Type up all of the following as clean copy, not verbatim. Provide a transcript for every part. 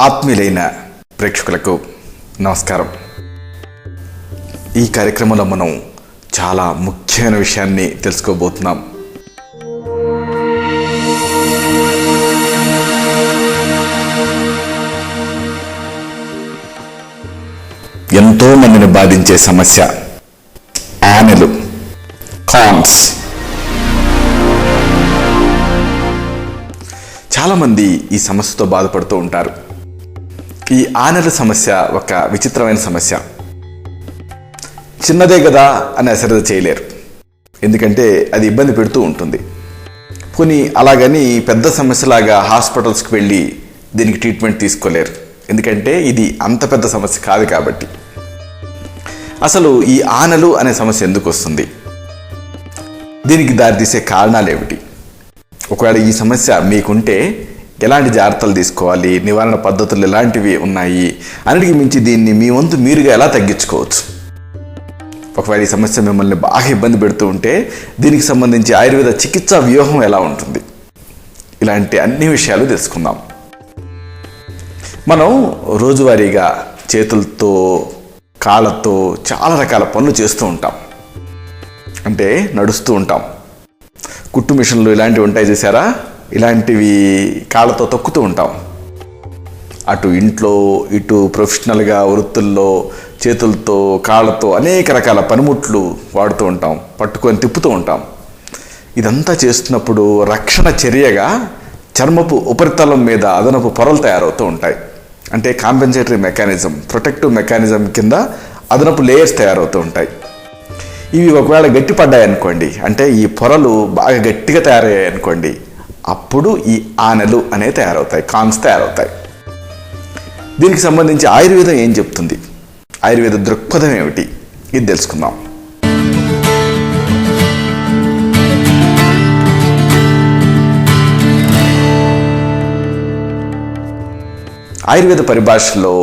ఆత్మీయులైన ప్రేక్షకులకు నమస్కారం. ఈ కార్యక్రమంలో మనం చాలా ముఖ్యమైన విషయాన్ని తెలుసుకోబోతున్నాం. ఎంతో మందిని బాధించే సమస్య యానెలు, కాన్స్. చాలామంది ఈ సమస్యతో బాధపడుతూ ఉంటారు. ఈ ఆనెల సమస్య ఒక విచిత్రమైన సమస్య. చిన్నదే కదా అని అశ్రద్ధ చేయలేరు, ఎందుకంటే అది ఇబ్బంది పెడుతూ ఉంటుంది. పోనీ అలాగని పెద్ద సమస్యలాగా హాస్పిటల్స్కి వెళ్ళి దీనికి ట్రీట్మెంట్ తీసుకోలేరు, ఎందుకంటే ఇది అంత పెద్ద సమస్య కాదు కాబట్టి. అసలు ఈ ఆనెలు అనే సమస్య ఎందుకు వస్తుంది, దీనికి దారితీసే కారణాలు ఏమిటి, ఒకవేళ ఈ సమస్య మీకుంటే ఎలాంటి జాగ్రత్తలు తీసుకోవాలి, నివారణ పద్ధతులు ఎలాంటివి ఉన్నాయి, అన్నిటికీ మించి దీన్ని మీ వంతు మీరుగా ఎలా తగ్గించుకోవచ్చు. ఒకవేళ ఈ సమస్య మిమ్మల్ని బాగా ఇబ్బంది పెడుతూ ఉంటే దీనికి సంబంధించి ఆయుర్వేద చికిత్సా వ్యూహం ఎలా ఉంటుంది, ఇలాంటి అన్ని విషయాలు తెలుసుకుందాం. మనం రోజువారీగా చేతులతో కాళ్ళతో చాలా రకాల పనులు చేస్తూ ఉంటాం. అంటే నడుస్తూ ఉంటాం, కుట్టు మిషన్లు ఇలాంటివి ఉంటాయి చూసారా, ఇలాంటివి కాళ్ళతో తొక్కుతూ ఉంటాం. అటు ఇంట్లో ఇటు ప్రొఫెషనల్గా వృత్తుల్లో చేతులతో కాళ్ళతో అనేక రకాల పనిముట్లు వాడుతూ ఉంటాం, పట్టుకొని తిప్పుతూ ఉంటాం. ఇదంతా చేస్తున్నప్పుడు రక్షణ చర్యగా చర్మపు ఉపరితలం మీద అదనపు పొరలు తయారవుతూ ఉంటాయి. అంటే కాంపెన్సేటరీ మెకానిజం, ప్రొటెక్టివ్ మెకానిజం కింద అదనపు లేయర్స్ తయారవుతూ ఉంటాయి. ఇవి ఒకవేళ గట్టిపడ్డాయనుకోండి, అంటే ఈ పొరలు బాగా గట్టిగా తయారయ్యాయనుకోండి, అప్పుడు ఈ ఆనెలు అనేవి తయారవుతాయి, కాన్స్ తయారవుతాయి. దీనికి సంబంధించి ఆయుర్వేదం ఏం చెప్తుంది, ఆయుర్వేద దృక్పథం ఏమిటి, ఇది తెలుసుకుందాం. ఆయుర్వేద పరిభాషలో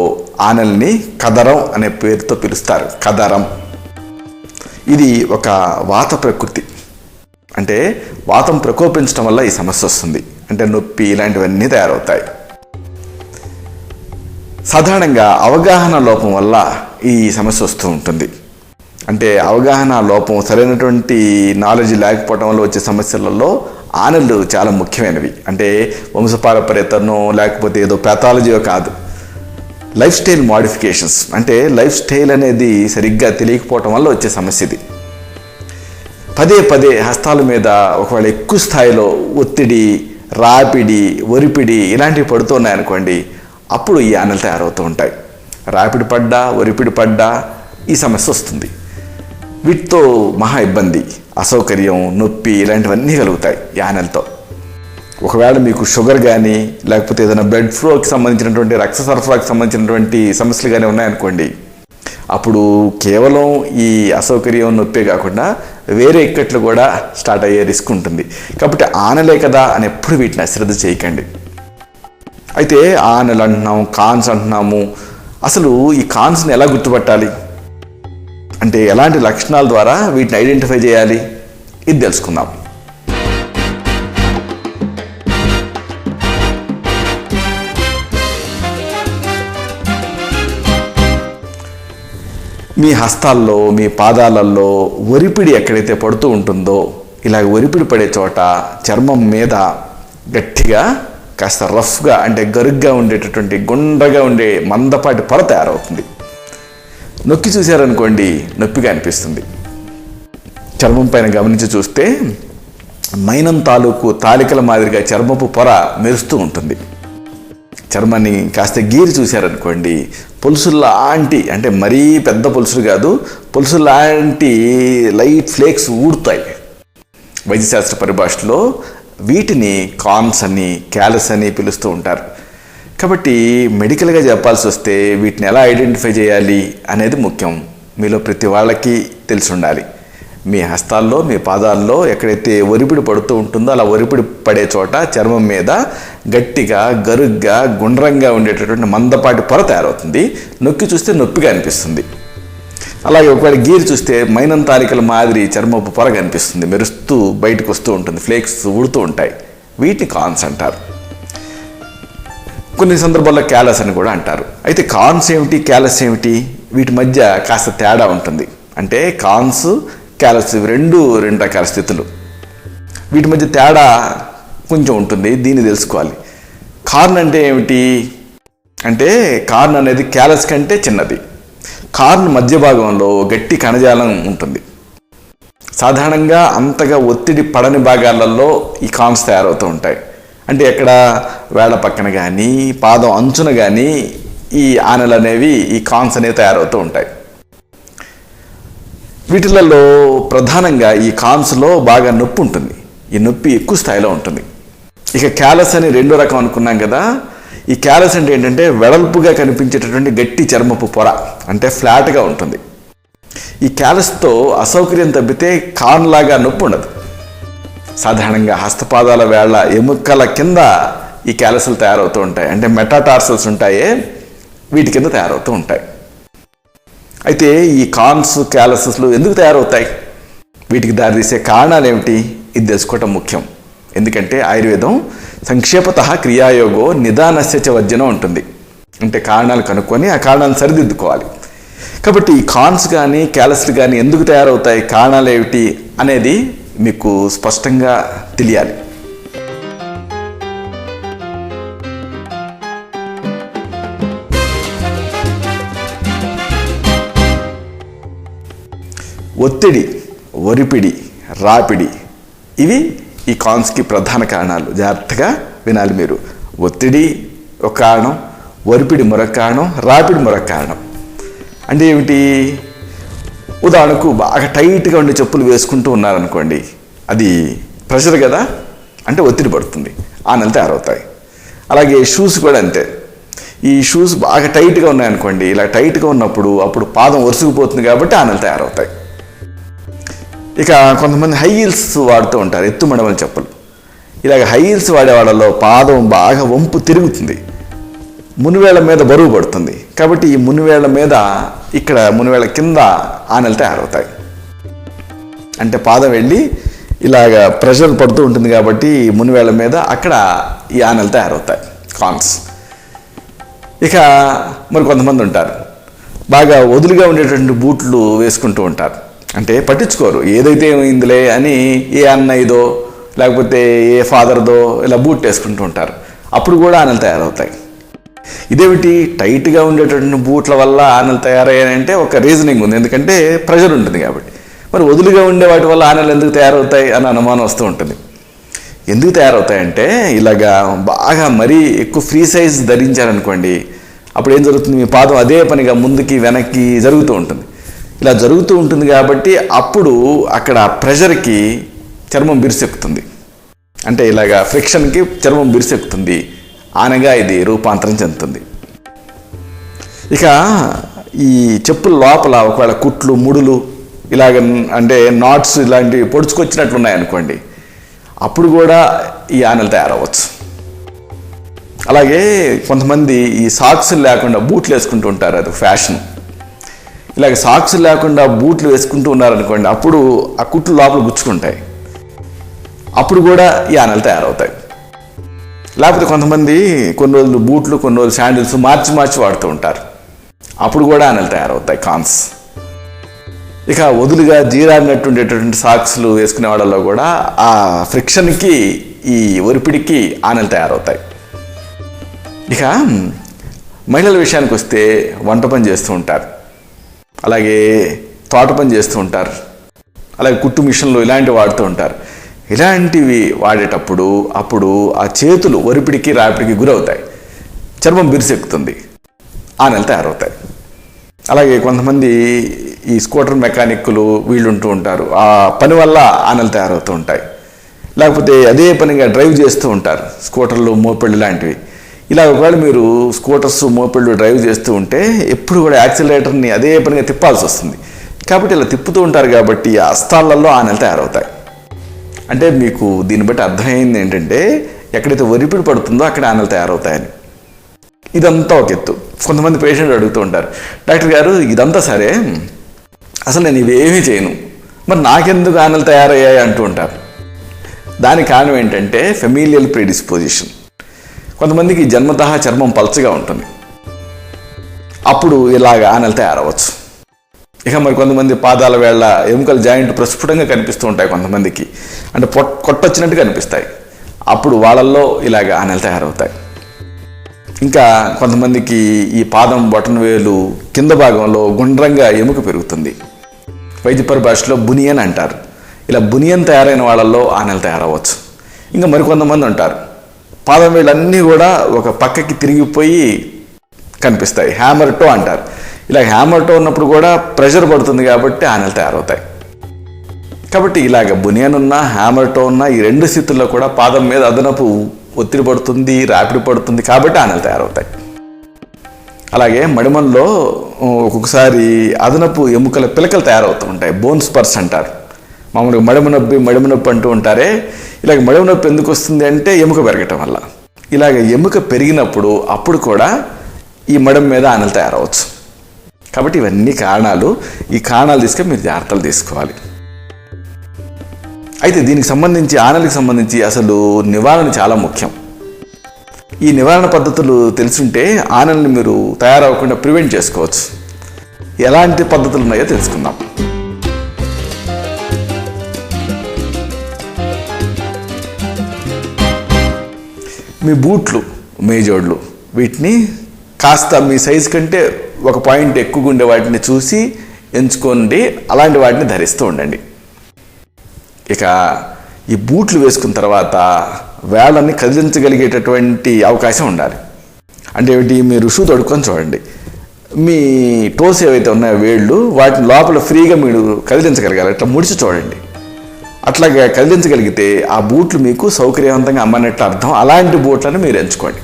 ఆనెల్ని కదరం అనే పేరుతో పిలుస్తారు. కదరం ఇది ఒక వాత ప్రకృతి, అంటే వాతం ప్రకోపించడం వల్ల ఈ సమస్య వస్తుంది. అంటే నొప్పి ఇలాంటివన్నీ తయారవుతాయి. సాధారణంగా అవగాహన లోపం వల్ల ఈ సమస్య వస్తూ ఉంటుంది. అంటే అవగాహన లోపం, సరైనటువంటి నాలెడ్జ్ లేకపోవడం వల్ల వచ్చే సమస్యలలో ఆనెలు చాలా ముఖ్యమైనవి. అంటే వంశపారపర్యతనో లేకపోతే ఏదో ప్యాథాలజీయో కాదు, లైఫ్ స్టైల్ మోడిఫికేషన్స్, అంటే లైఫ్ స్టైల్ అనేది సరిగ్గా తెలియకపోవటం వల్ల వచ్చే సమస్య ఇది. పదే పదే హస్తాల మీద ఒకవేళ ఎక్కువ స్థాయిలో ఒత్తిడి, రాపిడి, ఒరిపిడి ఇలాంటివి పడుతున్నాయనుకోండి, అప్పుడు ఈ ఆనెలు తయారవుతూ ఉంటాయి. రాపిడి పడ్డా, ఒరిపిడి పడ్డా ఈ సమస్య వస్తుంది. వీటితో మహా ఇబ్బంది, అసౌకర్యం, నొప్పి ఇలాంటివన్నీ కలుగుతాయి ఈ ఆనెలతో. ఒకవేళ మీకు షుగర్ కానీ లేకపోతే ఏదైనా బ్లడ్ ఫ్లోకి సంబంధించినటువంటి రక్త సరఫరాకి సంబంధించినటువంటి సమస్యలు కానీ ఉన్నాయనుకోండి, అప్పుడు కేవలం ఈ అసౌకర్యం, నొప్పే కాకుండా వేరే ఇక్కట్లు కూడా స్టార్ట్ అయ్యే రిస్క్ ఉంటుంది. కాబట్టి ఆనెలే కదా అని ఎప్పుడు వీటిని అశ్రద్ధ చేయకండి. అయితే ఆనెలు అంటున్నాము, కాన్స్ అంటున్నాము. అసలు ఈ కాన్స్ని ఎలా గుర్తుపట్టాలి, అంటే ఎలాంటి లక్షణాల ద్వారా వీటిని ఐడెంటిఫై చేయాలి, ఇది తెలుసుకుందాం. మీ హస్తాల్లో, మీ పాదాలలో ఒరిపిడి ఎక్కడైతే పడుతూ ఉంటుందో, ఇలాగ ఒరిపిడి పడే చోట చర్మం మీద గట్టిగా కాస్త రఫ్గా, అంటే గరుగ్గా ఉండేటటువంటి గుండ్రగా ఉండే మందపాటి పొర తయారవుతుంది. నొక్కి చూశారనుకోండి, నొప్పిగా అనిపిస్తుంది. చర్మం పైన గమనించి చూస్తే మైనం తాలూకు తాలికల మాదిరిగా చర్మపు పొర మెరుస్తూ ఉంటుంది. చర్మాన్ని కాస్త గీరి చూశారనుకోండి, పులుసులాంటి, అంటే మరీ పెద్ద పులుసులు కాదు, పులుసులాంటి లైట్ ఫ్లేక్స్ ఊడుతాయి. వైద్యశాస్త్ర పరిభాషలో వీటిని కాన్స్ అని, క్యాలస్ అని పిలుస్తూ ఉంటారు. కాబట్టి మెడికల్గా చెప్పాల్సి వస్తే వీటిని ఎలా ఐడెంటిఫై చేయాలి అనేది ముఖ్యం. మీలో ప్రతి వాళ్ళకి తెలిసి ఉండాలి. మీ హస్తాల్లో, మీ పాదాల్లో ఎక్కడైతే ఒరిపిడి పడుతూ ఉంటుందో అలా ఒరిపిడి పడే చోట చర్మం మీద గట్టిగా, గరుగ్గా, గుండ్రంగా ఉండేటటువంటి మందపాటి పొర తయారవుతుంది. నొక్కి చూస్తే నొప్పిగా అనిపిస్తుంది. అలాగే ఒకవేళ గీరి చూస్తే మైనం తాలికల మాదిరి చర్మపు పొర కనిపిస్తుంది, మెరుస్తూ బయటకు వస్తూ ఉంటుంది, ఫ్లేక్స్ ఊడుతూ ఉంటాయి. వీటిని కాన్స్ అంటారు. కొన్ని సందర్భాల్లో క్యాలస్ అని కూడా అంటారు. అయితే కార్న్స్ ఏమిటి, క్యాలస్ ఏమిటి, వీటి మధ్య కాస్త తేడా ఉంటుంది. అంటే కార్న్స్, క్యాలస్ రెండు రకాల స్థితులు. వీటి మధ్య తేడా కొంచెం ఉంటుంది, దీన్ని తెలుసుకోవాలి. కార్న్ అంటే ఏమిటి అంటే, కార్న్ అనేది క్యాలస్ కంటే చిన్నది. కార్న్ మధ్య భాగంలో గట్టి కణజాలం ఉంటుంది. సాధారణంగా అంతగా ఒత్తిడి పడని భాగాలలో ఈ కార్న్స్ తయారవుతూ ఉంటాయి. అంటే ఎక్కడ వేళ్ల పక్కన కానీ పాదం అంచున కానీ ఈ ఆనెలు అనేవి, ఈ కార్న్స్ అనేవి తయారవుతూ ఉంటాయి. వీటిలలో ప్రధానంగా ఈ కార్న్స్లో బాగా నొప్పి ఉంటుంది. ఈ నొప్పి ఎక్కువ స్థాయిలో ఉంటుంది. ఇక క్యాలస్ అని రెండో రకం అనుకున్నాం కదా. ఈ క్యాలస్ అంటే ఏంటంటే వెడల్పుగా కనిపించేటటువంటి గట్టి చర్మపు పొర, అంటే ఫ్లాట్గా ఉంటుంది. ఈ క్యాలస్తో అసౌకర్యం తప్పితే కార్న్ లాగా నొప్పి ఉండదు. సాధారణంగా హస్తపాదాల వేళ్ల ఎముకల కింద ఈ క్యాలస్లు తయారవుతూ ఉంటాయి. అంటే మెటాటార్సల్స్ ఉంటాయే, వీటి కింద తయారవుతూ ఉంటాయి. అయితే ఈ కార్న్స్, క్యాలసెస్లు ఎందుకు తయారవుతాయి, వీటికి దారితీసే కారణాలు ఏమిటి, ఇది తెలుసుకోవటం ముఖ్యం. ఎందుకంటే ఆయుర్వేదం సంక్షేపత క్రియాయోగో నిదానస్య చ వర్జనం ఉంటుంది. అంటే కారణాలు కనుక్కొని ఆ కారణాలను సరిదిద్దుకోవాలి. కాబట్టి ఈ కార్న్స్ కానీ క్యాలస్లు కానీ ఎందుకు తయారవుతాయి, కారణాలు ఏమిటి అనేది మీకు స్పష్టంగా తెలియాలి. ఒత్తిడి, ఒరిపిడి, రాపిడి, ఇవి ఈ కార్న్స్కి ప్రధాన కారణాలు. జాగ్రత్తగా వినాలి మీరు. ఒత్తిడి ఒక కారణం, ఒరిపిడి మరొక కారణం, రాపిడి మరొక కారణం. అంటే ఏమిటి, ఉదాహరణకు బాగా టైట్గా ఉండే చెప్పులు వేసుకుంటూ ఉన్నారనుకోండి, అది ప్రెషర్ కదా, అంటే ఒత్తిడి పడుతుంది, ఆనెలు తయారవుతాయి. అలాగే షూస్ కూడా అంతే. ఈ షూస్ బాగా టైట్గా ఉన్నాయనుకోండి, ఇలా టైట్గా ఉన్నప్పుడు అప్పుడు పాదం ఒరుసుకుపోతుంది కాబట్టి ఆనెలు తయారవుతాయి. ఇక కొంతమంది హై హీల్స్ వాడుతూ ఉంటారు, ఎత్తు మడమల చెప్పులు. ఇలాగ హై హీల్స్ వాడే వాళ్ళలో పాదం బాగా వంపు తిరుగుతుంది, మునివేళ్ల మీద బరువు పడుతుంది. కాబట్టి ఈ మునివేళ్ల మీద, ఇక్కడ మునివేళ్ల కింద ఆనెలు తయారవుతాయి. అంటే పాదం వెళ్ళి ఇలాగ ప్రెషర్ పడుతూ ఉంటుంది కాబట్టి మునివేళ్ల మీద అక్కడ ఈ ఆనెలు తయారవుతాయి, కార్న్స్. ఇక మరి కొంతమంది ఉంటారు, బాగా వదులుగా ఉండేటువంటి బూట్లు వేసుకుంటూ ఉంటారు. అంటే పట్టించుకోరు, ఏదైతే ఏమైందిలే అని ఏ అన్నయ్యదో లేకపోతే ఏ ఫాదర్దో ఇలా బూట్ వేసుకుంటూ ఉంటారు. అప్పుడు కూడా ఆనెలు తయారవుతాయి. ఇదేమిటి, టైట్గా ఉండేటటువంటి బూట్ల వల్ల ఆనెలు తయారయ్యాయంటే ఒక రీజనింగ్ ఉంది. ఎందుకంటే ప్రెషర్ ఉంటుంది కాబట్టి. మరి వదులుగా ఉండే వాటి వల్ల ఆనెలు ఎందుకు తయారవుతాయి అని అనుమానం వస్తూ ఉంటుంది. ఎందుకు తయారవుతాయంటే, ఇలాగా బాగా మరీ ఎక్కువ ఫ్రీ సైజ్ ధరించారనుకోండి, అప్పుడు ఏం జరుగుతుంది, మీ పాదం అదే పనిగా ముందుకి వెనక్కి జరుగుతూ ఉంటుంది. ఇలా జరుగుతూ ఉంటుంది కాబట్టి అప్పుడు అక్కడ ప్రెషర్కి చర్మం బిరుసెక్కుతుంది. అంటే ఇలాగా ఫ్రిక్షన్కి చర్మం బిరుసెక్కుతుంది, ఆనగా ఇది రూపాంతరం చెందుతుంది. ఇక ఈ చెప్పుల లోపల ఒకవేళ కుట్లు, ముడులు ఇలాగ అంటే నాట్స్ ఇలాంటివి పొడుచుకొచ్చినట్లు ఉన్నాయనుకోండి, అప్పుడు కూడా ఈ ఆనెలు తయారవచ్చు. అలాగే కొంతమంది ఈ సాక్స్ లేకుండా బూట్లు వేసుకుంటూ ఉంటారు, అది ఫ్యాషన్. ఇలాగ సాక్స్ లేకుండా బూట్లు వేసుకుంటూ ఉన్నారనుకోండి, అప్పుడు ఆ కుట్లు లోపల గుచ్చుకుంటాయి, అప్పుడు కూడా ఈ ఆనెలు తయారవుతాయి. లేకపోతే కొంతమంది కొన్ని రోజులు బూట్లు, కొన్ని రోజులు శాండిల్స్ మార్చి వాడుతూ ఉంటారు, అప్పుడు కూడా ఆనెలు తయారవుతాయి, కార్న్స్. ఇక వదులుగా జీరాడినట్టు ఉండేటటువంటి సాక్స్లు వేసుకునే వాళ్ళలో కూడా ఆ ఫ్రిక్షన్కి, ఈ ఒరిపిడికి ఆనెలు తయారవుతాయి. ఇక మహిళల విషయానికి వస్తే వంట పని చేస్తూ ఉంటారు, అలాగే తోట పని చేస్తూ ఉంటారు, అలాగే కుట్టు మిషన్లు ఇలాంటివి వాడుతూ ఉంటారు. ఇలాంటివి వాడేటప్పుడు అప్పుడు ఆ చేతులు ఒరిపిడికి, రాపిడికి గురవుతాయి, చర్మం బిరుసెక్కుతుంది, ఆనెలు తయారవుతాయి. అలాగే కొంతమంది ఈ స్కూటర్ మెకానిక్లు వీళ్ళు ఉంటూ ఉంటారు, ఆ పని వల్ల ఆనెలు తయారవుతూ ఉంటాయి. లేకపోతే అదే పనిగా డ్రైవ్ చేస్తూ ఉంటారు, స్కూటర్లు, మోపెళ్ళు లాంటివి. ఇలా ఒకవేళ మీరు స్కూటర్స్, మోపెళ్ళు డ్రైవ్ చేస్తూ ఉంటే ఎప్పుడు కూడా యాక్సిలరేటర్ని అదే పనిగా తిప్పాల్సి వస్తుంది. కాబట్టి ఇలా తిప్పుతూ ఉంటారు కాబట్టి ఆ హస్తాలలో ఆనెలు తయారవుతాయి. అంటే మీకు దీన్ని బట్టి అర్థమైంది ఏంటంటే, ఎక్కడైతే ఒరిపిడి పడుతుందో అక్కడ ఆనెలు తయారవుతాయని. ఇదంతా ఒక ఎత్తు. కొంతమంది పేషెంట్ అడుగుతూ ఉంటారు, డాక్టర్ గారు ఇదంతా సరే, అసలు నేను ఇవేమీ చేయను, మరి నాకెందుకు ఆనెలు తయారయ్యాయి అంటూ ఉంటారు. దానికి కారణం ఏంటంటే ఫెమిలియల్ ప్రీడిస్పోజిషన్. కొంతమందికి జన్మతః చర్మం పల్చగా ఉంటుంది, అప్పుడు ఇలాగ ఆనెలు తయారవచ్చు. ఇక మరి కొంతమంది పాదాల వేళ్ళ ఎముకల జాయింట్ ప్రస్ఫుటంగా కనిపిస్తూ ఉంటాయి, కొంతమందికి అంటే కొట్టొచ్చినట్టు కనిపిస్తాయి, అప్పుడు వాళ్ళల్లో ఇలాగ ఆనెలు తయారవుతాయి. ఇంకా కొంతమందికి ఈ పాదం బొటన వేలు కింద భాగంలో గుండ్రంగా ఎముక పెరుగుతుంది, వైద్య పరిభాషలో బునియన్ అంటారు. ఇలా బునియన్ తయారైన వాళ్ళల్లో ఆనెలు తయారవచ్చు. ఇంకా మరికొంతమంది ఉంటారు, పాదం వేళ్ళన్నీ కూడా ఒక పక్కకి తిరిగిపోయి కనిపిస్తాయి, హ్యామర్ టో అంటారు. ఇలా హ్యామర్ టో ఉన్నప్పుడు కూడా ప్రెషర్ పడుతుంది కాబట్టి ఆనెలు తయారవుతాయి. కాబట్టి ఇలాగ బునియన్ ఉన్నా హ్యామర్ టో ఉన్నా ఈ రెండు స్థితుల్లో కూడా పాదం మీద అదనపు ఒత్తిడి పడుతుంది, రాపిడి పడుతుంది కాబట్టి ఆనెలు తయారవుతాయి. అలాగే మడిమల్లో ఒక్కొక్కసారి అదనపు ఎముకల పిలకలు తయారవుతూ ఉంటాయి, బోన్ స్పర్స్ అంటారు. మామూలుగా మడిమ నొప్పి అంటూ ఉంటారే, ఇలాగ మడిమ నొప్పి ఎందుకు వస్తుంది అంటే ఎముక పెరగటం వల్ల. ఇలాగ ఎముక పెరిగినప్పుడు అప్పుడు కూడా ఈ మడిమ మీద ఆనెలు తయారవచ్చు. కాబట్టి ఇవన్నీ కారణాలు. ఈ కారణాలు తీసుకొని మీరు జాగ్రత్తలు తీసుకోవాలి. అయితే దీనికి సంబంధించి ఆనెలకు సంబంధించి అసలు నివారణ చాలా ముఖ్యం. ఈ నివారణ పద్ధతులు తెలుసుంటే ఆనెల్ని మీరు తయారవ్వకుండా ప్రివెంట్ చేసుకోవచ్చు. ఎలాంటి పద్ధతులు ఉన్నాయో తెలుసుకుందాం. మీ బూట్లు, మేజోడ్లు, వీటిని కాస్త మీ సైజు కంటే ఒక పాయింట్ ఎక్కువగా ఉండే వాటిని చూసి ఎంచుకోండి, అలాంటి వాటిని ధరిస్తూ ఉండండి. ఇక ఈ బూట్లు వేసుకున్న తర్వాత వేళ్ళని కదిలించగలిగేటటువంటి అవకాశం ఉండాలి. అంటే ఏమిటి, మీరు షూ తొడుక్కొని చూడండి, మీ టోస్ ఏవైతే ఉన్నాయో వేళ్ళు, వాటిని లోపల ఫ్రీగా మీరు కదిలించగలగాలి. ఇట్లా ముడిచి చూడండి. అట్లాగా కదిలించగలిగితే ఆ బూట్లు మీకు సౌకర్యవంతంగా అమ్మనట్లు అర్థం. అలాంటి బూట్లను మీరు ఎంచుకోండి.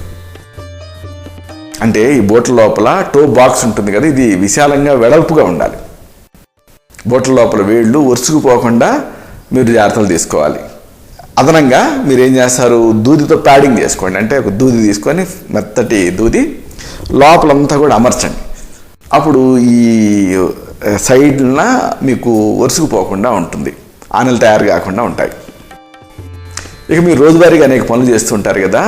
అంటే ఈ బూట్ల లోపల టో బాక్స్ ఉంటుంది కదా, ఇది విశాలంగా వెడల్పుగా ఉండాలి. బూట్ల లోపల వేళ్ళు ఒరుసుకుపోకుండా మీరు జాగ్రత్తలు తీసుకోవాలి. అదనంగా మీరు ఏం చేస్తారు, దూదితో ప్యాడింగ్ చేసుకోండి. అంటే ఒక దూది తీసుకొని, మెత్తటి దూది లోపలంతా కూడా అమర్చండి. అప్పుడు ఈ సైడ్న మీకు ఒరుసుకుపోకుండా ఉంటుంది, ఆనెలు తయారు కాకుండా ఉంటాయి. ఇక మీరు రోజువారీగా అనేక పనులు చేస్తుంటారు కదా.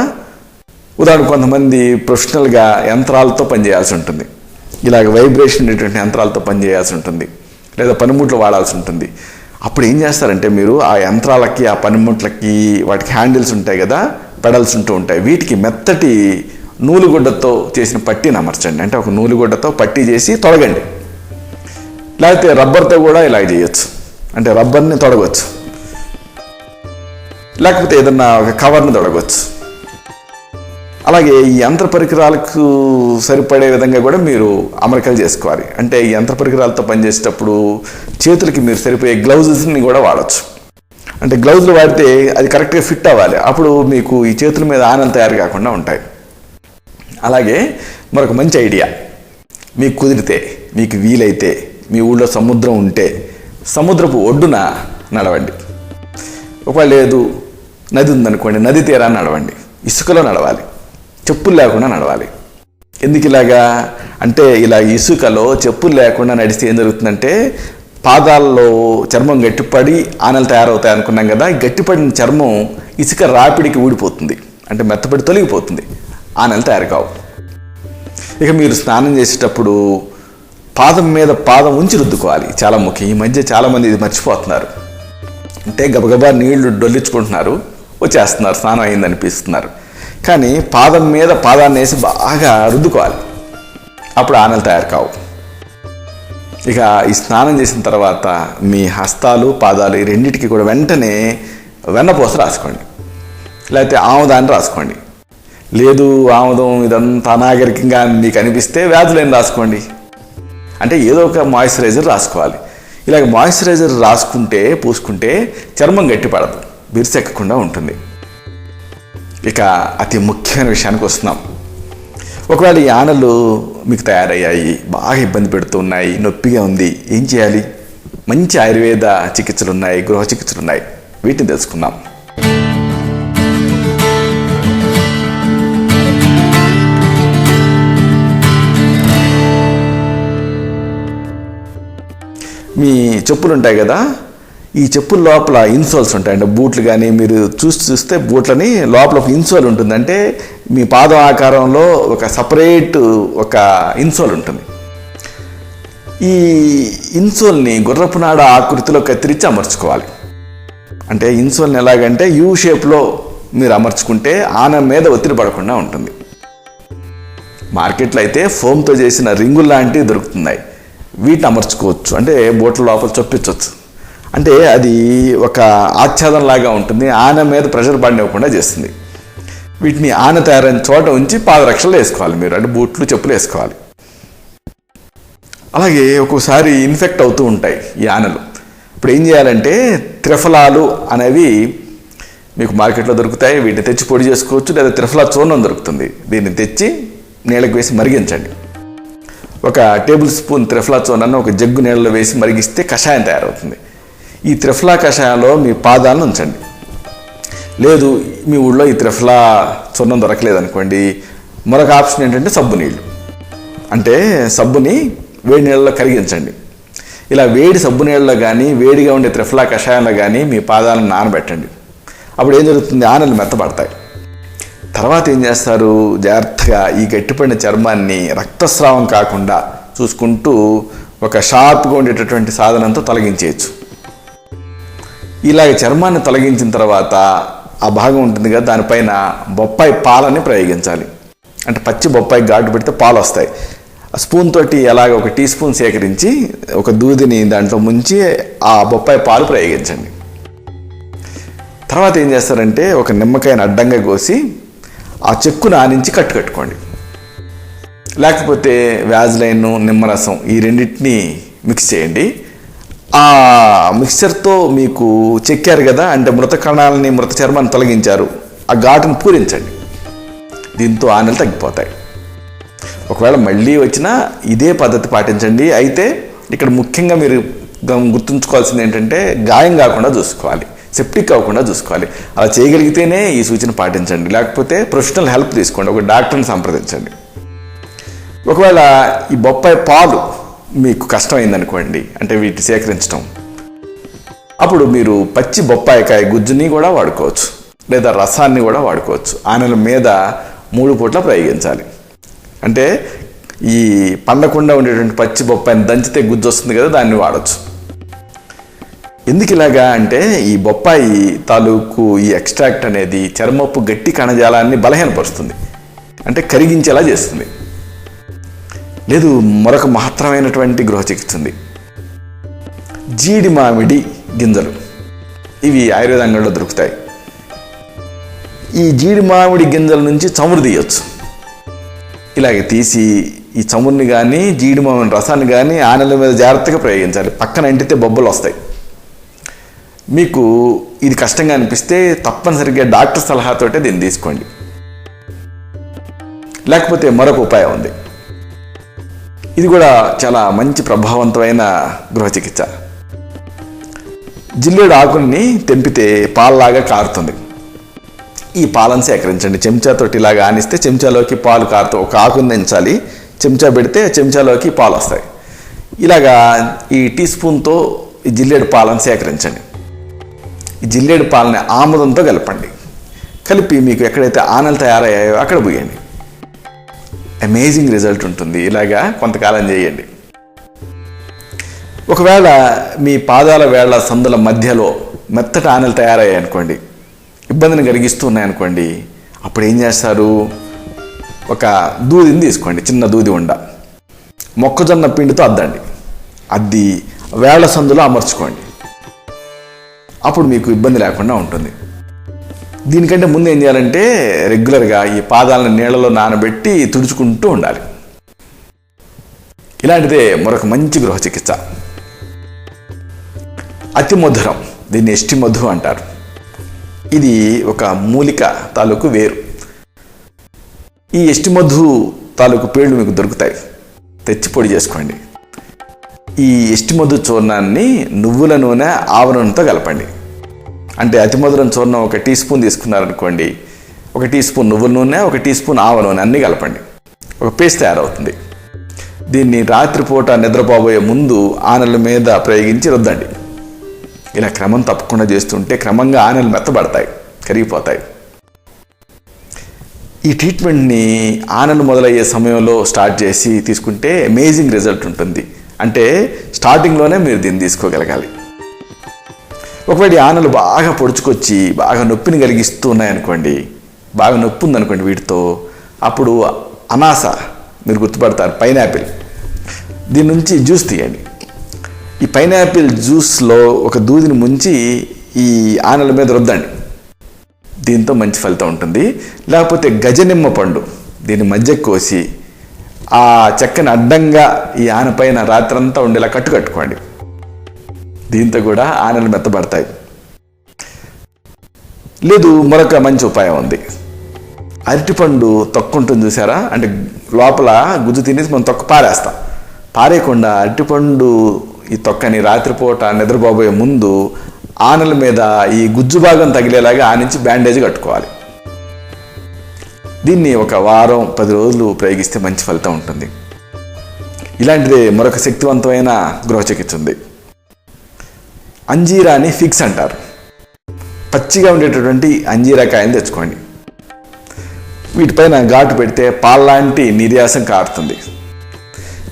ఉదాహరణకు కొంతమంది ప్రొఫెషనల్గా యంత్రాలతో పనిచేయాల్సి ఉంటుంది, ఇలాగ వైబ్రేషన్ ఉండేటువంటి యంత్రాలతో పనిచేయాల్సి ఉంటుంది, లేదా పనిముట్లు వాడాల్సి ఉంటుంది. అప్పుడు ఏం చేస్తారంటే మీరు ఆ యంత్రాలకి, ఆ పనిముట్లకి, వాటికి హ్యాండిల్స్ ఉంటాయి కదా, పెడల్స్ ఉంటూ ఉంటాయి, వీటికి మెత్తటి నూలుగుడ్డతో చేసిన పట్టీని అమర్చండి. అంటే ఒక నూలుగుడ్డతో పట్టీ చేసి తొడగండి. లేకపోతే రబ్బర్తో కూడా ఇలా చేయొచ్చు, అంటే రబ్బర్ని తొడగవచ్చు. లేకపోతే ఏదన్నా ఒక కవర్ని తొడగవచ్చు. అలాగే ఈ యంత్ర పరికరాలకు సరిపడే విధంగా కూడా మీరు అమరికలు చేసుకోవాలి. అంటే ఈ యంత్ర పరికరాలతో పనిచేసేటప్పుడు చేతులకి మీరు సరిపోయే గ్లౌజెస్ని కూడా వాడచ్చు. అంటే గ్లౌజులు వాడితే అది కరెక్ట్గా ఫిట్ అవ్వాలి, అప్పుడు మీకు ఈ చేతుల మీద ఆనెలు తయారు కాకుండా ఉంటాయి. అలాగే మరొక మంచి ఐడియా, మీకు కుదిరితే, మీకు వీలైతే, మీ ఊళ్ళో సముద్రం ఉంటే సముద్రపు ఒడ్డున నడవండి. ఒకవేళ లేదు, నది ఉందనుకోండి, నది తీరాన్ని నడవండి. ఇసుకలో నడవాలి, చెప్పులు లేకుండా నడవాలి. ఎందుకు ఇలాగా అంటే, ఇలా ఇసుకలో చెప్పులు లేకుండా నడిస్తే ఏం జరుగుతుందంటే పాదాల్లో చర్మం గట్టిపడి ఆనెలు తయారవుతాయి అనుకున్నాం కదా. గట్టిపడిన చర్మం ఇసుక రాపిడికి ఊడిపోతుంది, అంటే మెత్తపడి తొలగిపోతుంది, ఆనెలు తయారు కావు. ఇక మీరు స్నానం చేసేటప్పుడు పాదం మీద పాదం ఉంచి రుద్దుకోవాలి, చాలా ముఖ్యం. ఈ మధ్య చాలామంది ఇది మర్చిపోతున్నారు. అంటే గబగబా నీళ్లు డొల్లించుకుంటున్నారు, వచ్చేస్తున్నారు, స్నానం అయింది అనిపిస్తున్నారు. కానీ పాదం మీద పాదాన్ని వేసి బాగా రుద్దుకోవాలి, అప్పుడు ఆనెలు తయారు కావు. ఇక ఈ స్నానం చేసిన తర్వాత మీ హస్తాలు, పాదాలు ఈ రెండింటికి కూడా వెంటనే వెన్నపూస రాసుకోండి, లేకపోతే ఆముదాన్ని రాసుకోండి. లేదు ఆముదం ఇదంతా అనాగరికంగా మీకు అనిపిస్తే వ్యాధులేని రాసుకోండి. అంటే ఏదో ఒక మాయిశ్చరైజర్ రాసుకోవాలి. ఇలాగ మాయిశ్చరైజర్ రాసుకుంటే, పూసుకుంటే చర్మం గట్టిపడదు, బిర్సెక్కకుండా ఉంటుంది. ఇక అతి ముఖ్యమైన విషయానికి వస్తున్నాం. ఒకవేళ ఈ ఆనెలు మీకు తయారయ్యాయి, బాగా ఇబ్బంది పెడుతూ ఉన్నాయి, నొప్పిగా ఉంది, ఏం చేయాలి? మంచి ఆయుర్వేద చికిత్సలు ఉన్నాయి, గృహ చికిత్సలు ఉన్నాయి, వీటిని తెలుసుకుందాం. మీ చెప్పులు ఉంటాయి కదా, ఈ చెప్పుల లోపల ఇన్సోల్స్ ఉంటాయండి. బూట్లు కానీ మీరు చూస్తే బూట్లని లోపల ఒక ఇన్సోల్ ఉంటుంది. అంటే మీ పాదం ఆకారంలో ఒక సపరేట్ ఒక ఇన్సోల్ ఉంటుంది. ఈ ఇన్సోల్ని గుర్రపునాడ ఆకృతిలో కత్తిరించి అమర్చుకోవాలి. అంటే ఇన్సోల్ని ఎలాగంటే యూ షేప్లో మీరు అమర్చుకుంటే ఆన మీద ఒత్తిడి పడకుండా ఉంటుంది. మార్కెట్లో అయితే ఫోమ్తో చేసిన రింగులు లాంటివి దొరుకుతున్నాయి. వీటిని అమర్చుకోవచ్చు. అంటే బూట్ల లోపల చొప్పించవచ్చు. అంటే అది ఒక ఆచ్ఛాదన లాగా ఉంటుంది. ఆన మీద ప్రెషర్ పడినివ్వకుండా చేస్తుంది. వీటిని ఆన తయారైన చోట ఉంచి పాదరక్షలు వేసుకోవాలి మీరు. అంటే బూట్లు చెప్పులు వేసుకోవాలి. అలాగే ఒక్కోసారి ఇన్ఫెక్ట్ అవుతూ ఉంటాయి ఈ ఆనలు. ఇప్పుడు ఏం చేయాలంటే త్రిఫలాలు అనేవి మీకు మార్కెట్లో దొరుకుతాయి. వీటిని తెచ్చి పొడి చేసుకోవచ్చు. లేదా త్రిఫలా చూర్ణం దొరుకుతుంది. దీన్ని తెచ్చి నీళ్ళకి వేసి మరిగించండి. ఒక టేబుల్ స్పూన్ త్రిఫలా చూర్ణాన్ని ఒక జగ్గు నీళ్ళలో వేసి మరిగిస్తే కషాయం తయారవుతుంది. ఈ త్రిఫలా కషాయంలో మీ పాదాలను ఉంచండి. లేదు మీ ఊళ్ళో ఈ త్రిఫలా చూర్ణం దొరకలేదనుకోండి, మరొక ఆప్షన్ ఏంటంటే సబ్బు నీళ్ళు. అంటే సబ్బుని వేడి నీళ్ళలో కరిగించండి. ఇలా వేడి సబ్బు నీళ్ళలో కానీ వేడిగా ఉండే త్రిఫలా కషాయంలో కానీ మీ పాదాలను నానబెట్టండి. అప్పుడు ఏం జరుగుతుంది? ఆనలు మెత్తపడతాయి. తర్వాత ఏం చేస్తారు? జాగ్రత్తగా ఈ గట్టిపడిన చర్మాన్ని రక్తస్రావం కాకుండా చూసుకుంటూ ఒక షార్ప్గా ఉండేటటువంటి సాధనంతో తొలగించేయచ్చు. ఇలాగ చర్మాన్ని తొలగించిన తర్వాత ఆ భాగం ఉంటుంది కదా, దానిపైన బొప్పాయి పాలని ప్రయోగించాలి. అంటే పచ్చి బొప్పాయి ఘాటు పెడితే పాలు వస్తాయి. స్పూన్ తోటి అలాగ ఒక టీ స్పూన్ సేకరించి ఒక దూదిని దాంట్లో ముంచి ఆ బొప్పాయి పాలు ప్రయోగించండి. తర్వాత ఏం చేస్తారంటే ఒక నిమ్మకాయని అడ్డంగా కోసి ఆ చెక్కును ఆనించి కట్టుకోండి. లేకపోతే వ్యాజ్లైన్, నిమ్మరసం ఈ రెండింటిని మిక్స్ చేయండి. ఆ మిక్చర్తో మీకు చెక్కారు కదా, అంటే మృత కణాలని మృత చర్మాన్ని తొలగించారు, ఆ ఘాటును పూరించండి. దీంతో ఆనలు తగ్గిపోతాయి. ఒకవేళ మళ్ళీ వచ్చినా ఇదే పద్ధతి పాటించండి. అయితే ఇక్కడ ముఖ్యంగా మీరు గుర్తుంచుకోవాల్సింది ఏంటంటే గాయం కాకుండా చూసుకోవాలి, సెప్టిక్ అవ్వకుండా చూసుకోవాలి. అలా చేయగలిగితేనే ఈ సూచన పాటించండి. లేకపోతే ప్రొఫెషనల్ హెల్ప్ తీసుకోండి, ఒక డాక్టర్ని సంప్రదించండి. ఒకవేళ ఈ బొప్పాయి పాలు మీకు కష్టమైందనుకోండి, అంటే వీటిని సేకరించడం, అప్పుడు మీరు పచ్చి బొప్పాయికాయ గుజ్జుని కూడా వాడుకోవచ్చు, లేదా రసాన్ని కూడా వాడుకోవచ్చు. ఆనల మీద 3 పూట్ల ప్రయోగించాలి. అంటే ఈ పండకుండా ఉండేటువంటి పచ్చి బొప్పాయిని దంచితే గుజ్జు వస్తుంది కదా, దాన్ని వాడచ్చు. ఎందుకు ఇలాగా అంటే ఈ బొప్పాయి తాలూకు ఈ ఎక్స్ట్రాక్ట్ అనేది చర్మపు గట్టి కణజాలాన్ని బలహీనపరుస్తుంది, అంటే కరిగించేలా చేస్తుంది. లేదు మరొక మహత్తరమైనటువంటి గృహ చికిత్స ఉంది. జీడి మామిడి గింజలు, ఇవి ఆయుర్వేద అంగడిలో దొరుకుతాయి. ఈ జీడి మామిడి గింజల నుంచి చమురు తీయచ్చు. ఇలాగే తీసి ఈ చమురుని కానీ జీడి మామిడి రసాన్ని కానీ ఆనెల మీద జాగ్రత్తగా ప్రయోగించాలి. పక్కన అంటితే బొబ్బలు వస్తాయి. మీకు ఇది కష్టంగా అనిపిస్తే తప్పనిసరిగా డాక్టర్ సలహాతోటే దీన్ని తీసుకోండి. లేకపోతే మరొక ఉపాయం ఉంది. ఇది కూడా చాలా మంచి ప్రభావవంతమైన గృహ చికిత్స. జిల్లేడు ఆకుల్ని తెంపితే పాలలాగా కారుతుంది. ఈ పాలను సేకరించండి. చెంచాతోటి ఇలాగా ఆనిస్తే చెంచాలోకి పాలు కారుతూ ఒక ఆకుని దించాలి. చెంచా పెడితే చెంచాలోకి పాలు వస్తాయి. ఇలాగా ఈ టీ స్పూన్తో ఈ జిల్లేడు పాలను సేకరించండి. ఈ జిల్లేడు పాలని ఆముదంతో కలపండి. కలిపి మీకు ఎక్కడైతే ఆనలు తయారయ్యాయో అక్కడ పోయండి. అమేజింగ్ రిజల్ట్ ఉంటుంది. ఇలాగా కొంతకాలం చేయండి. ఒకవేళ మీ పాదాల వేళ్ల సందుల మధ్యలో మెత్తటి ఆనలు తయారయ్యాయి అనుకోండి, ఇబ్బందిని కలిగిస్తూ ఉన్నాయనుకోండి, అప్పుడు ఏం చేస్తారు? ఒక దూదిని తీసుకోండి, చిన్న దూది ఉండ, మొక్కజొన్న పిండితో అద్ది వేళ్ల సందులో అమర్చుకోండి. అప్పుడు మీకు ఇబ్బంది లేకుండా ఉంటుంది. దీనికంటే ముందు ఏం చేయాలంటే రెగ్యులర్గా ఈ పాదాలను నీళ్ళలో నానబెట్టి తుడుచుకుంటూ ఉండాలి. ఇలాంటిదే మరొక మంచి గృహ చికిత్స. అతి మధురం, దీన్ని ఎష్టి మధు అంటారు. ఇది ఒక మూలిక తాలూకు వేరు. ఈ ఎష్టి మధు తాలూకు పేర్లు మీకు దొరుకుతాయి, తెచ్చి పొడి చేసుకోండి. ఈ ఎష్టి మధు చూర్ణాన్ని నువ్వుల నూనె, ఆవ నూనెతో కలపండి. అంటే అతి మధురం చూర్ణం ఒక టీ స్పూన్ తీసుకున్నారనుకోండి, ఒక టీ స్పూన్ నువ్వుల నూనె, ఒక టీ స్పూన్ ఆవ నూనె అన్నీ కలపండి. ఒక పేస్ట్ తయారవుతుంది. దీన్ని రాత్రిపూట నిద్రపోబోయే ముందు ఆనల మీద ప్రయోగించి రుద్దండి. ఇలా క్రమం తప్పకుండా చేస్తుంటే క్రమంగా ఆనెలు మెత్తబడతాయి, కరిగిపోతాయి. ఈ ట్రీట్మెంట్ని ఆనెలు మొదలయ్యే సమయంలో స్టార్ట్ చేసి తీసుకుంటే అమేజింగ్ రిజల్ట్ ఉంటుంది. అంటే స్టార్టింగ్లోనే మీరు దీన్ని తీసుకోగలగాలి. ఒకవేళ ఆనెలు బాగా పొడుచుకొచ్చి బాగా నొప్పిని కలిగిస్తూ ఉన్నాయనుకోండి, బాగా నొప్పి ఉందనుకోండి వీటితో, అప్పుడు అనాస మీరు గుర్తుపడతారు, పైనాపిల్, దీని నుంచి జ్యూస్ తీయండి. ఈ పైనాపిల్ జ్యూస్లో ఒక దూదిని ముంచి ఈ ఆనెల మీద రుద్దండి. దీంతో మంచి ఫలితం ఉంటుంది. లేకపోతే గజనిమ్మ పండు, దీన్ని మధ్య కోసి ఆ చెక్కని అడ్డంగా ఈ ఆనపైన రాత్రంతా ఉండేలా కట్టుకోండి. దీంతో కూడా ఆనెలు మెత్తబడతాయి. లేదు, మరొక మంచి ఉపాయం ఉంది. అరటిపండు తొక్క ఉంటుంది చూసారా, అంటే లోపల గుజ్జు తినేసి మనం తొక్క పారేస్తాం. పారేయకుండా అరటిపండు ఈ తొక్కని రాత్రిపూట నిద్రపోబోయే ముందు ఆనెల మీద ఈ గుజ్జు భాగం తగిలేలాగా ఆ నుంచి బ్యాండేజ్ కట్టుకోవాలి. దీన్ని ఒక వారం 10 రోజులు ప్రయోగిస్తే మంచి ఫలితం ఉంటుంది. ఇలాంటిదే మరొక శక్తివంతమైన గృహ చికిత్స ఉంది. అంజీరాని ఫిక్స్ అంటారు. పచ్చిగా ఉండేటటువంటి అంజీరాకాయని తెచ్చుకోండి. వీటిపైన ఘాటు పెడితే పాల్లాంటి నిర్యాసం కారుతుంది.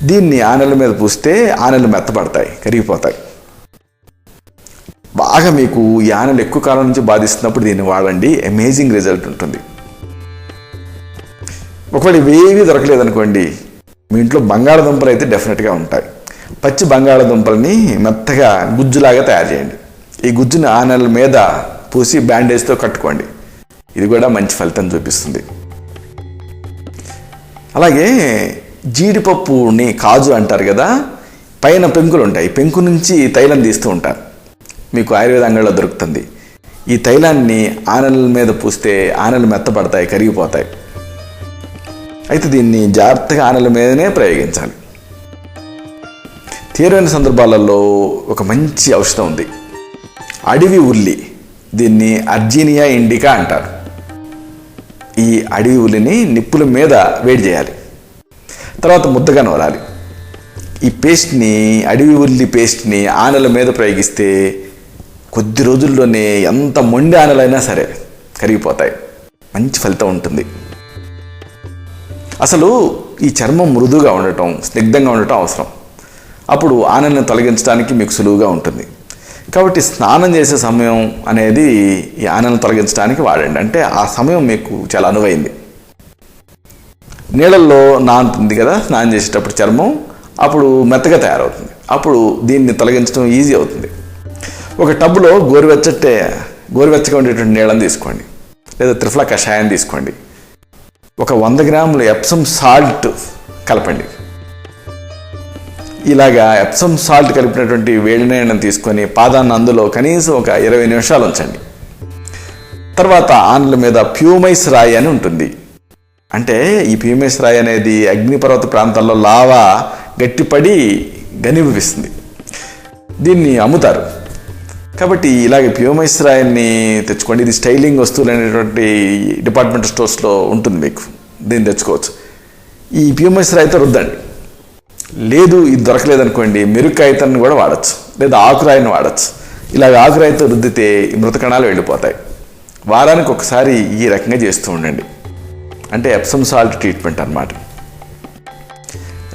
దీన్ని ఆనెల మీద పూస్తే ఆనెలు మెత్తపడతాయి, కరిగిపోతాయి. బాగా మీకు ఈ ఆనెలు ఎక్కువ కాలం నుంచి బాధిస్తున్నప్పుడు దీన్ని వాడండి, అమేజింగ్ రిజల్ట్ ఉంటుంది. ఒకవేళ ఇవేవీ దొరకలేదనుకోండి, మీ ఇంట్లో బంగాళదుంపలు అయితే డెఫినెట్గా ఉంటాయి. పచ్చి బంగాళదుంపల్ని మెత్తగా గుజ్జులాగా తయారు చేయండి. ఈ గుజ్జుని ఆనెల మీద పూసి బ్యాండేజ్తో కట్టుకోండి. ఇది కూడా మంచి ఫలితం చూపిస్తుంది. అలాగే జీడిపప్పుని కాజు అంటారు కదా, పైన పెంకులు ఉంటాయి. పెంకు నుంచి తైలం తీస్తూ ఉంటారు, మీకు ఆయుర్వేద అంగడిలో దొరుకుతుంది. ఈ తైలాన్ని ఆనెల మీద పూస్తే ఆనెలు మెత్తపడతాయి, కరిగిపోతాయి. అయితే దీన్ని జాగ్రత్తగా ఆనెల మీదనే ప్రయోగించాలి. తీవ్రమైన సందర్భాలలో ఒక మంచి ఔషధం ఉంది, అడవి ఉల్లి. దీన్ని అర్జీనియా ఇండికా అంటారు. ఈ అడవి ఉల్లిని నిప్పుల మీద వేడి చేయాలి, తర్వాత ముద్దగా నూరాలి. ఈ పేస్ట్ని, అడవి ఉల్లి పేస్ట్ని ఆనెల మీద ప్రయోగిస్తే కొద్ది రోజుల్లోనే ఎంత మొండి ఆనెలైనా సరే కరిగిపోతాయి, మంచి ఫలితం ఉంటుంది. అసలు ఈ చర్మం మృదువుగా ఉండటం, స్నిగ్ధంగా ఉండటం అవసరం. అప్పుడు ఆనెలను తొలగించడానికి మీకు సులువుగా ఉంటుంది. కాబట్టి స్నానం చేసే సమయం అనేది ఈ ఆనెలను తొలగించడానికి వాడండి. అంటే ఆ సమయం మీకు చాలా అనువైంది. నీళ్ళల్లో నానుతుంది కదా స్నానం చేసేటప్పుడు చర్మం, అప్పుడు మెత్తగా తయారవుతుంది. అప్పుడు దీన్ని తొలగించడం ఈజీ అవుతుంది. ఒక టబ్లో గోరువెచ్చగా ఉండేటువంటి నీళ్ళని తీసుకోండి, లేదా త్రిఫలా కషాయాన్ని తీసుకోండి. ఒక 100 గ్రాముల ఎప్సమ్ సాల్ట్ కలపండి. ఇలాగా ఎప్సమ్ సాల్ట్ కలిపినటువంటి వేడి నీళ్ళని తీసుకొని పాదాన్ని అందులో కనీసం ఒక 20 నిమిషాలు ఉంచండి. తర్వాత ఆనెల మీద ప్యూమైస్ రాయి అని ఉంటుంది. అంటే ఈ ప్యూమైస్ రాయి అనేది అగ్నిపర్వత ప్రాంతాల్లో లావా గట్టిపడి ఘనీభవిస్తుంది. దీన్ని అమ్ముతారు. కాబట్టి ఇలాగే ప్యూమైస్ రాయిని తెచ్చుకోండి. ఇది స్టైలింగ్ వస్తువులు అనేటువంటి డిపార్ట్మెంటల్ స్టోర్స్లో ఉంటుంది, మీకు దీన్ని తెచ్చుకోవచ్చు. ఈ ప్యూమైస్ రాయితో రుద్దండి. లేదు ఇది దొరకలేదనుకోండి, మెరుక్కాయితాన్ని కూడా వాడచ్చు, లేదా ఆకురాయిని వాడచ్చు. ఇలాగ ఆకురాయితో రుద్దితే ఈ మృత కణాలు వెళ్ళిపోతాయి. వారానికి ఒకసారి ఈ రకంగా చేస్తూ ఉండండి. అంటే ఎప్సమ్ సాల్ట్ ట్రీట్మెంట్ అన్నమాట.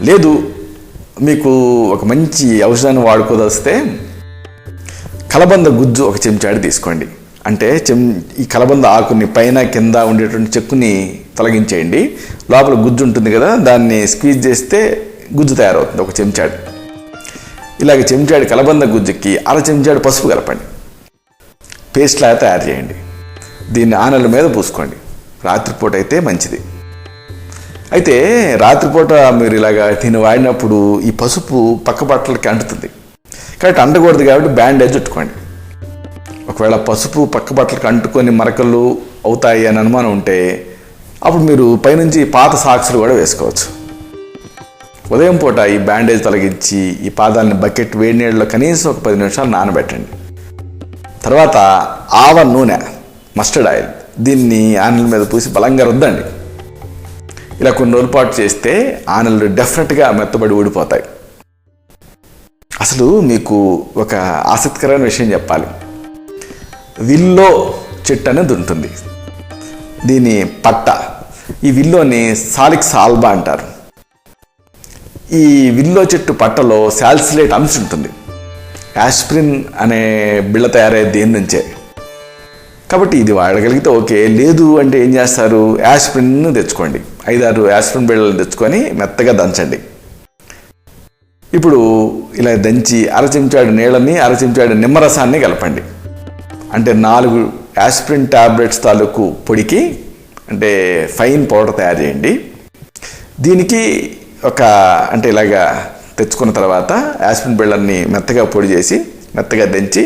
లేదు మీకు ఒక మంచి ఔషధాన్ని వాడుకోదలిస్తే కలబంద గుజ్జు ఒక చెంచాడు తీసుకోండి. అంటే ఈ కలబంద ఆకుని పైన కింద ఉండేటువంటి చెక్కుని తొలగించేయండి. లోపల గుజ్జు ఉంటుంది కదా, దాన్ని స్క్వీజ్ చేస్తే గుజ్జు తయారవుతుంది. ఒక చెంచాడు. ఇలాగ చెంచాడు కలబంద గుజ్జుకి 1/2 చెంచాడు పసుపు కలపండి, పేస్ట్ లాగా తయారు చేయండి. దీన్ని ఆనెల మీద పూసుకోండి. రాత్రిపూట అయితే మంచిది. అయితే రాత్రిపూట మీరు ఇలాగా దీన్ని వాడినప్పుడు ఈ పసుపు పక్క బట్టలకి అంటుతుంది. కాబట్టి అంటకూడదు, కాబట్టి బ్యాండేజ్ చుట్టుకోండి. ఒకవేళ పసుపు పక్క బట్టలకు అంటుకొని మరకలు అవుతాయి అని అనుమానం ఉంటే అప్పుడు మీరు పైనుంచి పాత సాక్స్లు కూడా వేసుకోవచ్చు. ఉదయం పూట ఈ బ్యాండేజ్ తొలగించి ఈ పాదాలని బకెట్ వేడి నీళ్ళలో కనీసం ఒక 10 నిమిషాలు నానబెట్టండి. తర్వాత ఆవ నూనె, మస్టర్డ్ ఆయిల్, దీన్ని ఆనెల మీద పూసి బలంగా రుద్దండి. ఇలా కొన్ని రోజుల పాటు చేస్తే ఆనెలు డెఫినెట్గా మెత్తబడి ఊడిపోతాయి. అసలు మీకు ఒక ఆసక్తికరమైన విషయం చెప్పాలి. విల్లో చెట్టు అనేది ఉంటుంది, దీని పట్ట. ఈ విల్లోని సాలిక్స్ ఆల్బా అంటారు. ఈ విల్లో చెట్టు పట్టలో సాల్సిలేట్ అంశం ఉంటుంది. యాస్ప్రిన్ అనే బిళ్ళ తయారయ్యేది దేని నుంచే. కాబట్టి ఇది వాడగలిగితే ఓకే, లేదు అంటే ఏం చేస్తారు, యాస్ప్రిన్ తెచ్చుకోండి. 5-6 యాస్ప్రిన్ బిళ్ళలు తెచ్చుకొని మెత్తగా దంచండి. ఇప్పుడు ఇలా దంచి 1/2 చెంచాడు నీళ్ళని 1/2 చెంచాడు నిమ్మరసాన్ని కలపండి. అంటే 4 యాస్ప్రిన్ టాబ్లెట్స్ తాలూకు పొడికి అంటే ఫైన్ పౌడర్ తయారు చేయండి. దీనికి అంటే ఇలాగా తెచ్చుకున్న తర్వాత యాస్ప్రిన్ బిళ్ళని మెత్తగా పొడి చేసి మెత్తగా దంచి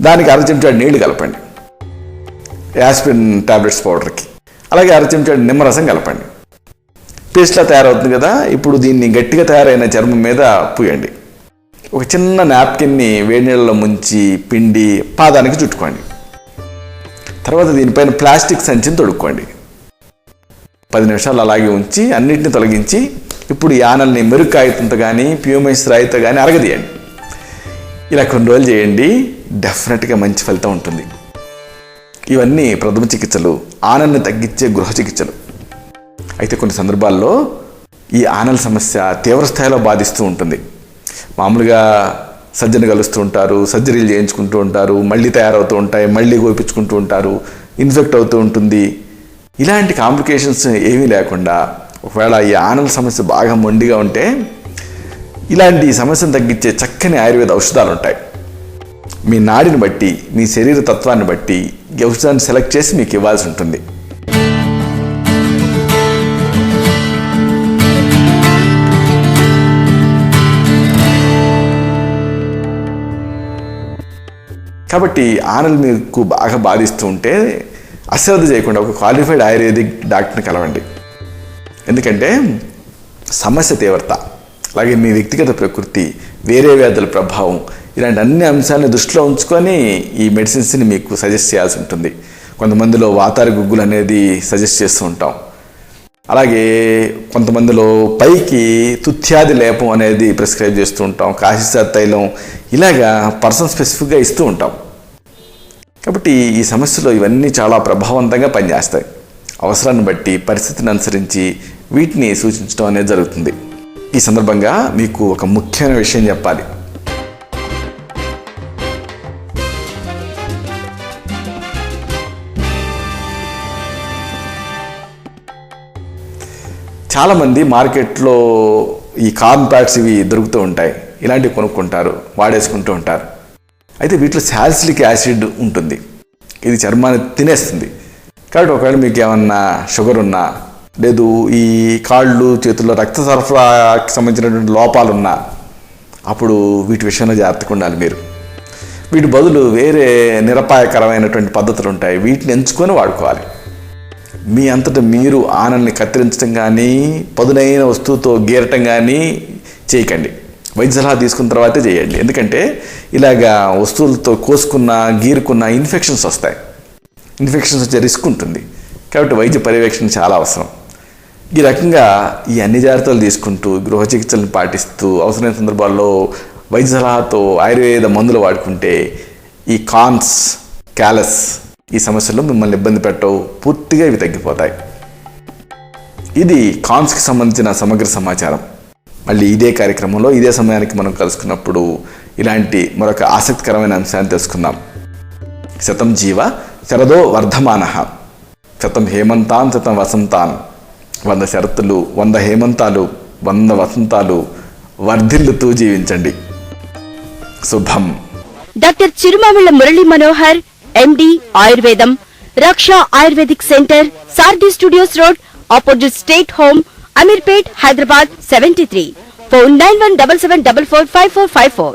దానికి 1/2 చెంచాడు నీళ్లు కలపండి యాస్ప్రిన్ టాబ్లెట్స్ పౌడర్కి. అలాగే 1/2 చెంచాడు నిమ్మరసం కలపండి. పేస్ట్లా తయారవుతుంది కదా. ఇప్పుడు దీన్ని గట్టిగా తయారైన చర్మం మీద పూయండి. ఒక చిన్న నాప్కిన్ని వేడి నీళ్ళలో ముంచి పిండి పాదానికి చుట్టుకోండి. తర్వాత దీనిపైన ప్లాస్టిక్ సంచిని తొడుక్కోండి. 10 నిమిషాలు అలాగే ఉంచి అన్నింటిని తొలగించి ఇప్పుడు ఈ ఆనల్ని మెరుగు కాగితంతో కానీ ప్యూమైస్ రాయితో కానీ అరగదీయండి. ఇలా కొన్ని రోజులు చేయండి, డెఫినెట్గా మంచి ఫలితం ఉంటుంది. ఇవన్నీ ప్రథమ చికిత్సలు, ఆనల్ని తగ్గించే గృహ చికిత్సలు. అయితే కొన్ని సందర్భాల్లో ఈ ఆనల్ సమస్య తీవ్ర స్థాయిలో బాధిస్తూ ఉంటుంది. మామూలుగా సర్జన్ కలుస్తూ ఉంటారు, సర్జరీలు చేయించుకుంటూ ఉంటారు, మళ్ళీ తయారవుతూ ఉంటాయి, మళ్ళీ కోపించుకుంటూ ఉంటారు, ఇన్ఫెక్ట్ అవుతూ ఉంటుంది. ఇలాంటి కాంప్లికేషన్స్ ఏమీ లేకుండా ఒకవేళ ఈ ఆనల్ సమస్య బాగా మొండిగా ఉంటే ఇలాంటి సమస్యను తగ్గించే చక్కని ఆయుర్వేద ఔషధాలు ఉంటాయి. మీ నాడిని బట్టి, మీ శరీర తత్వాన్ని బట్టి ఈ ఔషధాన్ని సెలెక్ట్ చేసి మీకు ఇవ్వాల్సి ఉంటుంది. కాబట్టి ఆనల్ మీకు బాగా బాధిస్తూ ఉంటే అశ్రద్ధ చేయకుండా ఒక క్వాలిఫైడ్ ఆయుర్వేదిక్ డాక్టర్ని కలవండి. ఎందుకంటే సమస్య తీవ్రత, అలాగే మీ వ్యక్తిగత ప్రకృతి, వేరే వ్యాధుల ప్రభావం, ఇలాంటి అన్ని అంశాలను దృష్టిలో ఉంచుకొని ఈ మెడిసిన్స్ని మీకు సజెస్ట్ చేయాల్సి ఉంటుంది. కొంతమందిలో వాతారి గుగ్గులు అనేది సజెస్ట్ చేస్తూ ఉంటాం. అలాగే కొంతమందిలో పైకి తుత్యాది లేపం అనేది ప్రిస్క్రైబ్ చేస్తూ ఉంటాం, కాశీసార తైలం, ఇలాగా పర్సన్ స్పెసిఫిక్గా ఇస్తూ ఉంటాం. కాబట్టి ఈ సమస్యలో ఇవన్నీ చాలా ప్రభావవంతంగా పనిచేస్తాయి. అవసరాన్ని బట్టి, పరిస్థితిని అనుసరించి వీటిని సూచించడం అనేది జరుగుతుంది. ఈ సందర్భంగా మీకు ఒక ముఖ్యమైన విషయం చెప్పాలి. చాలామంది మార్కెట్లో ఈ కార్న్ ప్యాడ్స్ ఇవి దొరుకుతూ ఉంటాయి, ఇలాంటివి కొనుక్కుంటారు, వాడేసుకుంటూ ఉంటారు. అయితే వీటిలో సాలిసిలిక్ యాసిడ్ ఉంటుంది, ఇది చర్మాన్ని తినేస్తుంది. కాబట్టి ఒకవేళ మీకు ఏమన్నా షుగర్ ఉన్నా, లేదు ఈ కాళ్ళు చేతుల్లో రక్త సరఫరాకి సంబంధించినటువంటి లోపాలు ఉన్నా అప్పుడు వీటి విషయంలో జాగ్రత్తగా ఉండాలి మీరు. వీటి బదులు వేరే నిరపాయకరమైనటువంటి పద్ధతులు ఉంటాయి, వీటిని ఎంచుకొని వాడుకోవాలి. మీ అంతటా మీరు ఆనల్ని కత్తిరించడం కానీ పదునైన వస్తువుతో గీరటం కానీ చేయకండి. వైద్య సలహా తీసుకున్న తర్వాతే చేయండి. ఎందుకంటే ఇలాగా వస్తువులతో కోసుకున్న గీరుకున్న ఇన్ఫెక్షన్స్ వస్తాయి, ఇన్ఫెక్షన్స్ వచ్చే రిస్క్ ఉంటుంది. కాబట్టి వైద్య పర్యవేక్షణ చాలా అవసరం. ఈ రకంగా ఈ అన్ని జాగ్రత్తలు తీసుకుంటూ గృహ చికిత్సలను పాటిస్తూ అవసరమైన సందర్భాల్లో వైద్య సలహాతో ఆయుర్వేద మందులు వాడుకుంటే ఈ కాన్స్, క్యాలస్ ఈ సమస్యలు మిమ్మల్ని ఇబ్బంది పెట్టవు, పూర్తిగా ఇవి తగ్గిపోతాయి. ఇది కాన్స్కి సంబంధించిన సమగ్ర సమాచారం. మళ్ళీ ఇదే కార్యక్రమంలో ఇదే సమయానికి మనం కలుసుకున్నప్పుడు ఇలాంటి మరొక ఆసక్తికరమైన అంశాన్ని తెలుసుకుందాం. శతం జీవ శరదో వర్ధమానః, శతం హేమంతాన్ శతం వసంతాన్. 100 శరత్తులు, 100 హేమంతాలు, 100 వసంతాలు వర్ధిల్లుతూ జీవించండి. శుభం. డాక్టర్ చిరుమామిళ్ళ మురళీ మనోహర్, MD ఆయుర్వేదం, Raksha ayurvedic centre, Saradhi studios road, opposite state home, Ameerpet, Hyderabad 73. Phone 9177445454.